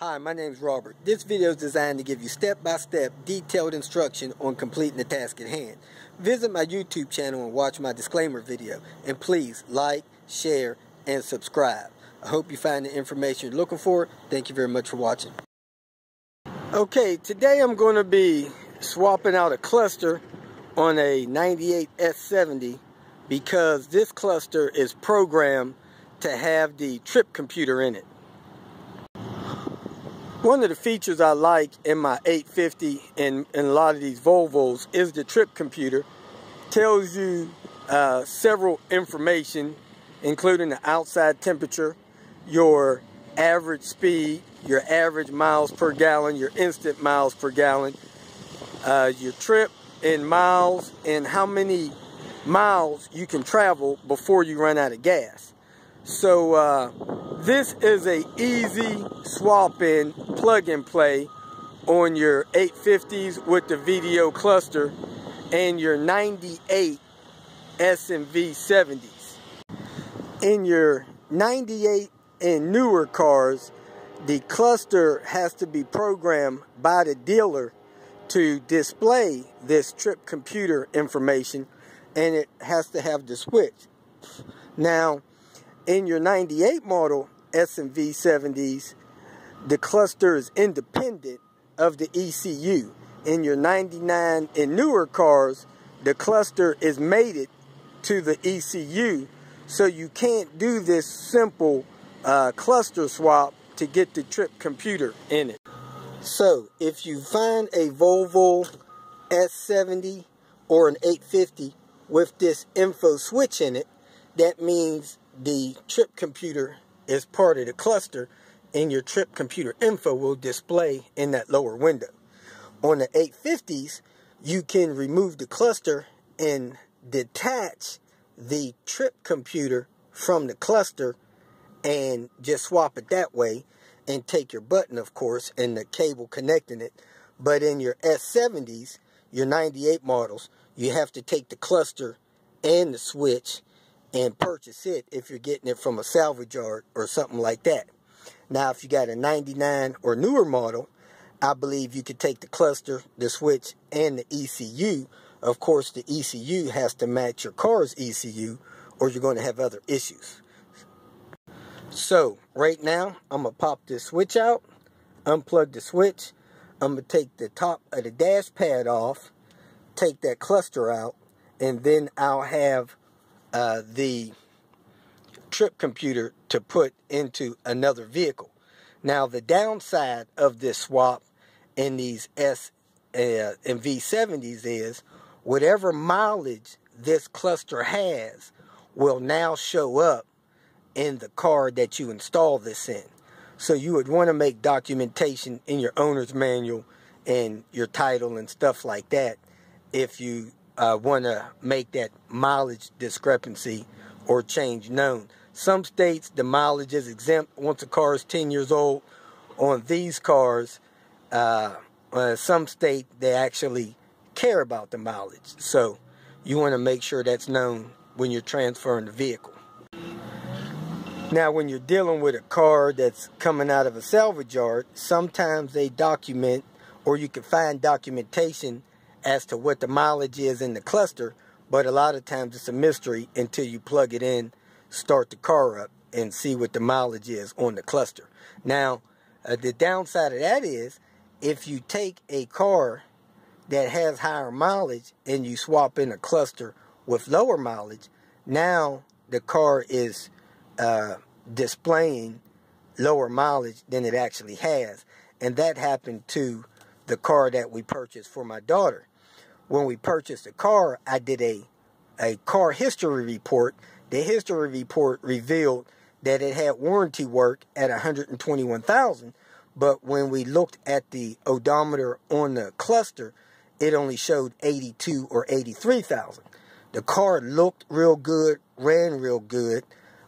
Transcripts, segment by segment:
Hi, my name is Robert. This video is designed to give you step-by-step detailed instruction on completing the task at hand. Visit my YouTube channel and watch my disclaimer video. And please like, share, and subscribe. I hope you find the information you're looking for. Thank you very much for watching. Okay, today I'm going to be swapping out a cluster on a 98 S70 because this cluster is programmed to have the trip computer in it. One of the features I like in my 850 and a lot of these Volvos is the trip computer. Tells you several information, including the outside temperature, your average speed, your average miles per gallon, your instant miles per gallon, your trip in miles, and how many miles you can travel before you run out of gas. So this is a easy swap-in, plug-and-play on your 850s with the VDO cluster and your 98 S and V70s. In your 98 and newer cars, the cluster has to be programmed by the dealer to display this trip computer information, and it has to have the switch. Now, in your 98 model S and V70s, the cluster is independent of the ECU. In your 99 and newer cars, the cluster is mated to the ECU, so you can't do this simple cluster swap to get the trip computer in it. So if you find a Volvo S70 or an 850 with this info switch in it, that means the trip computer is part of the cluster, and your trip computer info will display in that lower window. On the 850s, you can remove the cluster and detach the trip computer from the cluster and just swap it that way, and take your button, of course, and the cable connecting it. But in your S70s, your 98 models, you have to take the cluster and the switch and purchase it if you're getting it from a salvage yard or something like that. Now, if you got a 99 or newer model, I believe you could take the cluster, the switch, and the ECU. Of course, the ECU has to match your car's ECU, or you're going to have other issues. So, right now, I'm going to pop this switch out, unplug the switch. I'm going to take the top of the dash pad off, take that cluster out, and then I'll have the trip computer to put into another vehicle. Now, the downside of this swap in these S and V70s is whatever mileage this cluster has will now show up in the car that you install this in. So you would want to make documentation in your owner's manual and your title and stuff like that if you want to make that mileage discrepancy or change known. Some states the mileage is exempt once a car is 10 years old. On these cars, some state they actually care about the mileage. So you want to make sure that's known when you're transferring the vehicle. Now, when you're dealing with a car that's coming out of a salvage yard, sometimes they document, or you can find documentation as to what the mileage is in the cluster, but a lot of times it's a mystery until you plug it in, start the car up, and see what the mileage is on the cluster. Now, the downside of that is, if you take a car that has higher mileage and you swap in a cluster with lower mileage, now the car is displaying lower mileage than it actually has. And that happened to the car that we purchased for my daughter. When we purchased the car, I did a car history report. The history report revealed that it had warranty work at $121,000, but when we looked at the odometer on the cluster, it only showed 82 or 83,000. The car looked real good, ran real good,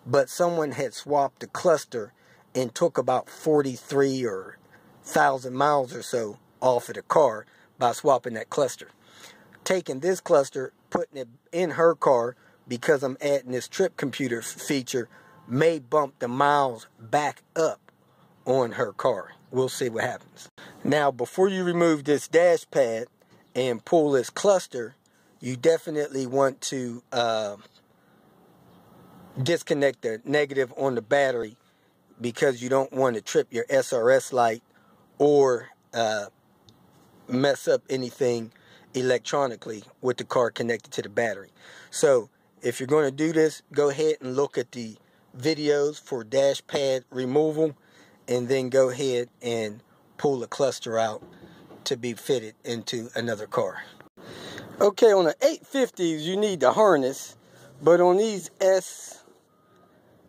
but someone had swapped the cluster and took about 43 or 1,000 miles or so off of the car by swapping that cluster. Taking this cluster, putting it in her car, because I'm adding this trip computer feature, may bump the miles back up on her car. We'll see what happens. Now, before you remove this dash pad and pull this cluster, you definitely want to disconnect the negative on the battery, because you don't want to trip your SRS light or mess up anything electronically with the car connected to the battery. So if you're going to do this, go ahead and look at the videos for dash pad removal, and then go ahead and pull the cluster out to be fitted into another car. Okay, on the 850s you need the harness, but on these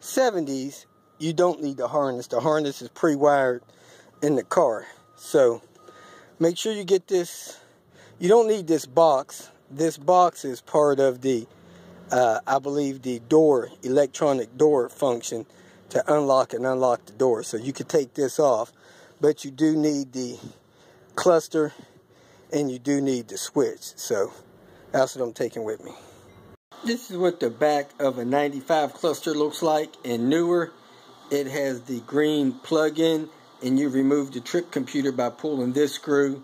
S70s you don't need the harness. The harness is pre-wired in the car. So make sure you get this. You don't need this box. This box is part of the I believe the electronic door function to unlock and unlock the door. So you could take this off, but you do need the cluster and you do need the switch. So that's what I'm taking with me. This is what the back of a 95 cluster looks like. And newer, it has the green plug-in, and you remove the trip computer by pulling this screw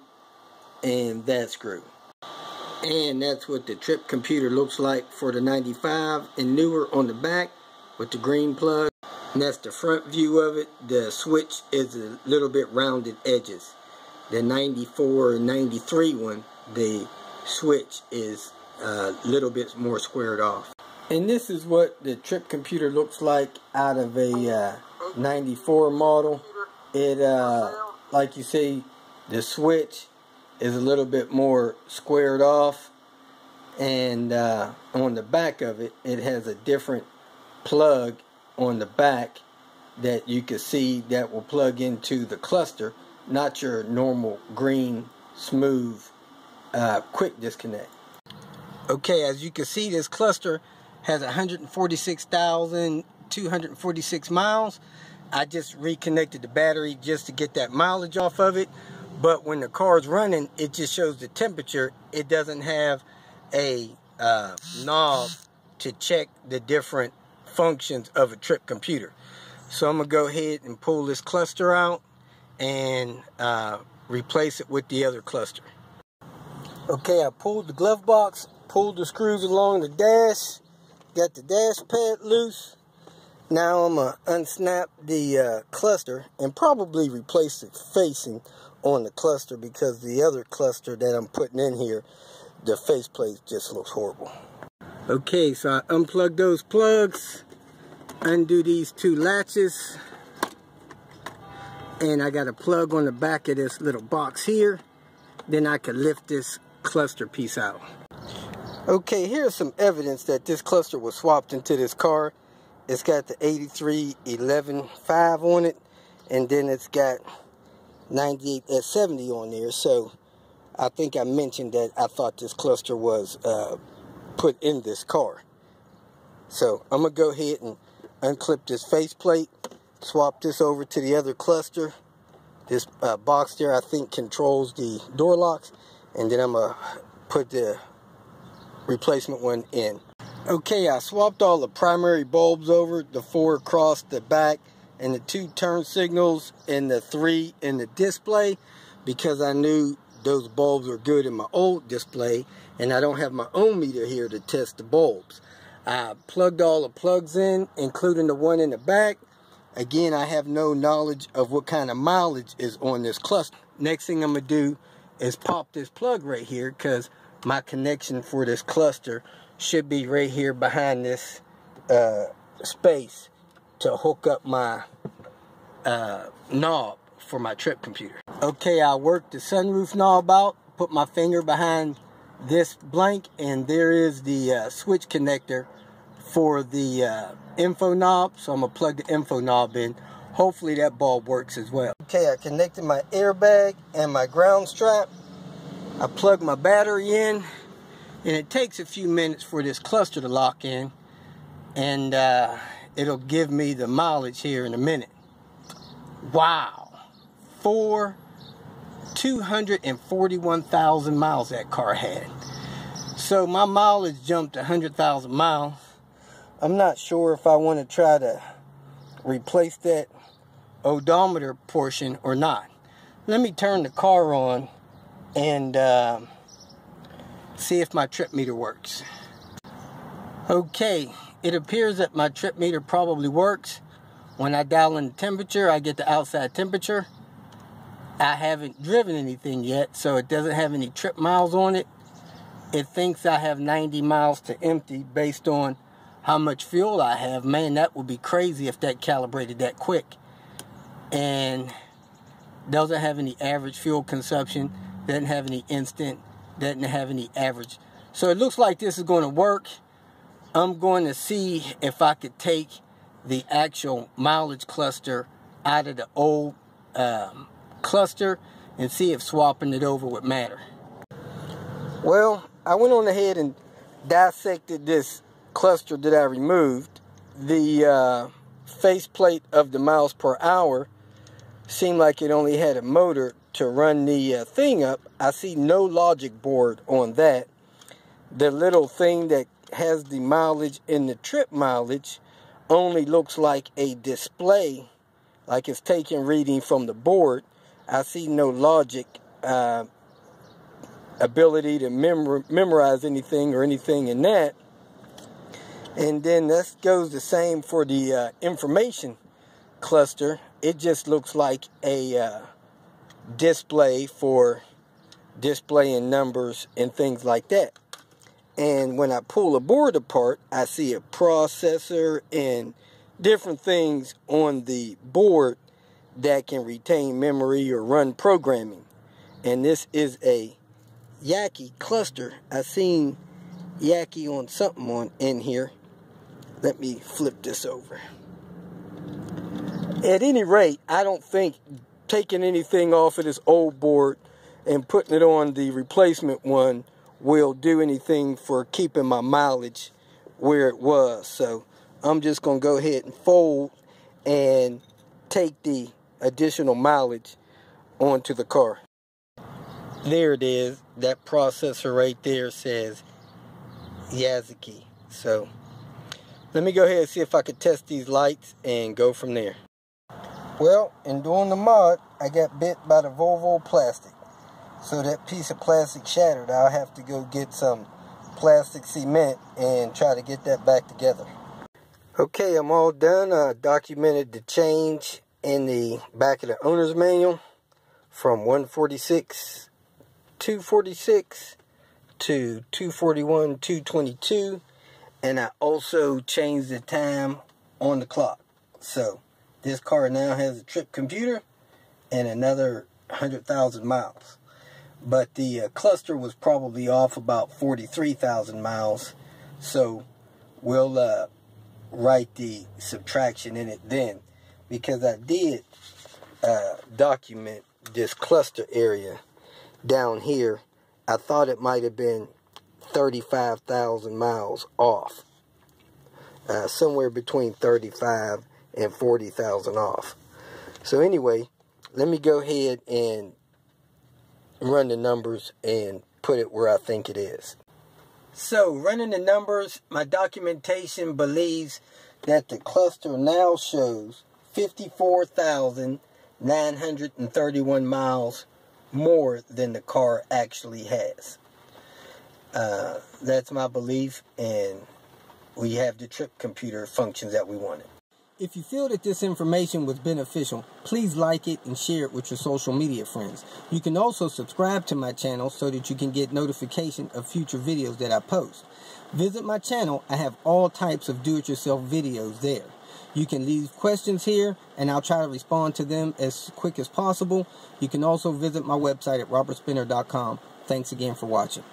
and that screw. And that's what the trip computer looks like for the 95 and newer on the back with the green plug. And that's the front view of it. The switch is a little bit rounded edges. The 94 and 93 one, the switch is a little bit more squared off. And this is what the trip computer looks like out of a 94 model. It, like you see, the switch is a little bit more squared off, and on the back of it, it has a different plug on the back that you can see that will plug into the cluster, not your normal green smooth quick disconnect. Okay, as you can see, this cluster has 146,246 miles. I just reconnected the battery just to get that mileage off of it. But when the car is running, it just shows the temperature. It doesn't have a knob to check the different functions of a trip computer. So I'm going to go ahead and pull this cluster out and replace it with the other cluster. Okay, I pulled the glove box, pulled the screws along the dash, got the dash pad loose. Now I'm going to unsnap the cluster and probably replace the facing on the cluster, because the other cluster that I'm putting in here, the faceplate just looks horrible. Okay, so I unplug those plugs, undo these two latches, and I got a plug on the back of this little box here. Then I can lift this cluster piece out. Okay, here's some evidence that this cluster was swapped into this car. It's got the 8311.5 on it, and then it's got 98 S70 on there. So I think I mentioned that I thought this cluster was put in this car. So I'm gonna go ahead and unclip this faceplate, swap this over to the other cluster. This box there, I think, controls the door locks, and then I'm gonna put the replacement one in. Okay, I swapped all the primary bulbs over, the 4 across the back, and the 2 turn signals, and the 3 in the display, because I knew those bulbs were good in my old display, and I don't have my own meter here to test the bulbs. I plugged all the plugs in, including the one in the back. Again, I have no knowledge of what kind of mileage is on this cluster. Next thing I'm going to do is pop this plug right here, because my connection for this cluster should be right here behind this space to hook up my knob for my trip computer. Okay, I worked the sunroof knob out, put my finger behind this blank, and there is the switch connector for the info knob. So I'm going to plug the info knob in. Hopefully that bulb works as well. Okay, I connected my airbag and my ground strap. I plug my battery in, and it takes a few minutes for this cluster to lock in, and it'll give me the mileage here in a minute. Wow, 241,000 miles that car had. So my mileage jumped 100,000 miles. I'm not sure if I want to try to replace that odometer portion or not. Let me turn the car on and see if my trip meter works. Okay, it appears that my trip meter probably works. When I dial in the temperature, I get the outside temperature. I haven't driven anything yet, so it doesn't have any trip miles on it. It thinks I have 90 miles to empty based on how much fuel I have. Man, that would be crazy if that calibrated that quick. And doesn't have any average fuel consumption, doesn't have any instant, doesn't have any average. So it looks like this is going to work. I'm going to see if I could take the actual mileage cluster out of the old cluster and see if swapping it over would matter. Well, I went on ahead and dissected this cluster that I removed. The faceplate of the miles per hour seemed like it only had a motor to run the thing up. I see no logic board on that. The little thing that has the mileage and the trip mileage only looks like a display, like it's taking reading from the board. I see no logic ability to memorize anything or anything in that. And then that goes the same for the information cluster. It just looks like a display for displaying numbers and things like that. And when I pull the board apart, I see a processor and different things on the board that can retain memory or run programming. And this is a Yaki cluster. I seen Yaki on something in here. Let me flip this over. At any rate, I don't think taking anything off of this old board and putting it on the replacement one will do anything for keeping my mileage where it was. So I'm just going to go ahead and fold and take the additional mileage onto the car. There it is. That processor right there says Yazaki. So let me go ahead and see if I could test these lights and go from there. Well, in doing the mod, I got bit by the Volvo plastic. So that piece of plastic shattered. I'll have to go get some plastic cement and try to get that back together. Okay, I'm all done. I documented the change in the back of the owner's manual from 146, 246 to 241, 222. And I also changed the time on the clock. So this car now has a trip computer and another 100,000 miles. But the cluster was probably off about 43,000 miles. So we'll write the subtraction in it then. Because I did document this cluster area down here. I thought it might have been 35,000 miles off. Somewhere between 35 and 40,000 off. So anyway, let me go ahead and run the numbers and put it where I think it is. So running the numbers, my documentation believes that the cluster now shows 54,931 miles more than the car actually has. That's my belief, and we have the trip computer functions that we wanted. If you feel that this information was beneficial, please like it and share it with your social media friends. You can also subscribe to my channel so that you can get notification of future videos that I post. Visit my channel. I have all types of do-it-yourself videos there. You can leave questions here and I'll try to respond to them as quick as possible. You can also visit my website at robertspinner.com. Thanks again for watching.